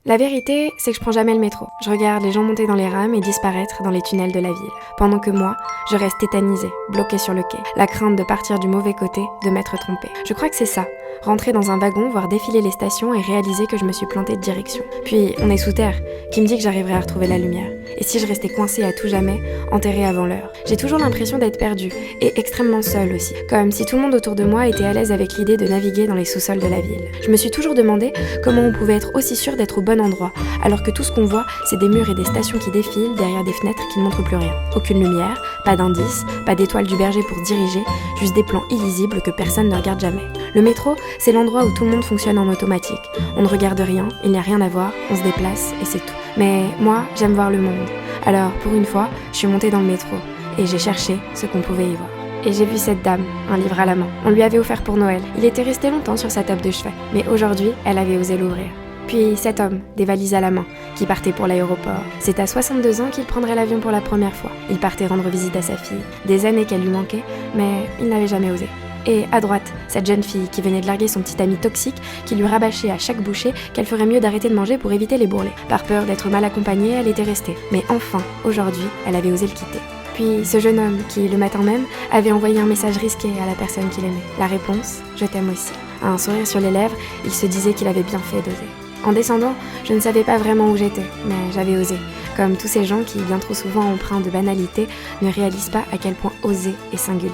La vérité, c'est que je prends jamais le métro. Je regarde les gens monter dans les rames et disparaître dans les tunnels de la ville. Pendant que moi, je reste tétanisée, bloquée sur le quai. La crainte de partir du mauvais côté, de m'être trompée. Je crois que c'est ça. Rentrer dans un wagon, voir défiler les stations et réaliser que je me suis plantée de direction. Puis, on est sous terre. Qui me dit que j'arriverai à retrouver la lumière? Et si je restais coincée à tout jamais, enterrée avant l'heure? J'ai toujours l'impression d'être perdue, et extrêmement seule aussi. Comme si tout le monde autour de moi était à l'aise avec l'idée de naviguer dans les sous-sols de la ville. Je me suis toujours demandé comment on pouvait être aussi sûr d'être au bon endroit, alors que tout ce qu'on voit, c'est des murs et des stations qui défilent derrière des fenêtres qui ne montrent plus rien. Aucune lumière, pas d'indice, pas d'étoile du berger pour se diriger, juste des plans illisibles que personne ne regarde jamais. Le métro, c'est l'endroit où tout le monde fonctionne en automatique. On ne regarde rien, il n'y a rien à voir, on se déplace et c'est tout. Mais moi, j'aime voir le monde. Alors, pour une fois, je suis montée dans le métro et j'ai cherché ce qu'on pouvait y voir. Et j'ai vu cette dame, un livre à la main. On lui avait offert pour Noël. Il était resté longtemps sur sa table de chevet, mais aujourd'hui, elle avait osé l'ouvrir. Puis cet homme, des valises à la main, qui partait pour l'aéroport. C'est à 62 ans qu'il prendrait l'avion pour la première fois. Il partait rendre visite à sa fille. Des années qu'elle lui manquait, mais il n'avait jamais osé. Et à droite, cette jeune fille qui venait de larguer son petit ami toxique, qui lui rabâchait à chaque bouchée qu'elle ferait mieux d'arrêter de manger pour éviter les bourrelets. Par peur d'être mal accompagnée, elle était restée. Mais enfin, aujourd'hui, elle avait osé le quitter. Puis ce jeune homme qui, le matin même, avait envoyé un message risqué à la personne qu'il aimait. La réponse, je t'aime aussi. Un sourire sur les lèvres, il se disait qu'il avait bien fait d'oser. En descendant, je ne savais pas vraiment où j'étais, mais j'avais osé. Comme tous ces gens qui, bien trop souvent empreints de banalité, ne réalisent pas à quel point oser est singulier.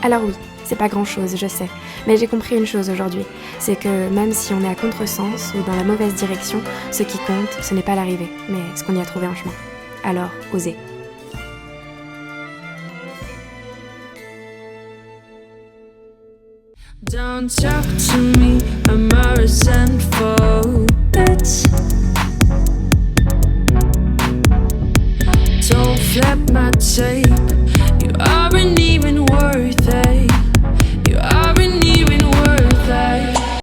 Alors oui, c'est pas grand-chose, je sais, mais j'ai compris une chose aujourd'hui, c'est que même si on est à contresens ou dans la mauvaise direction, ce qui compte, ce n'est pas l'arrivée, mais ce qu'on y a trouvé en chemin. Alors, osez. Don't talk to me, I'm a resentful bitch. Don't flip my tape.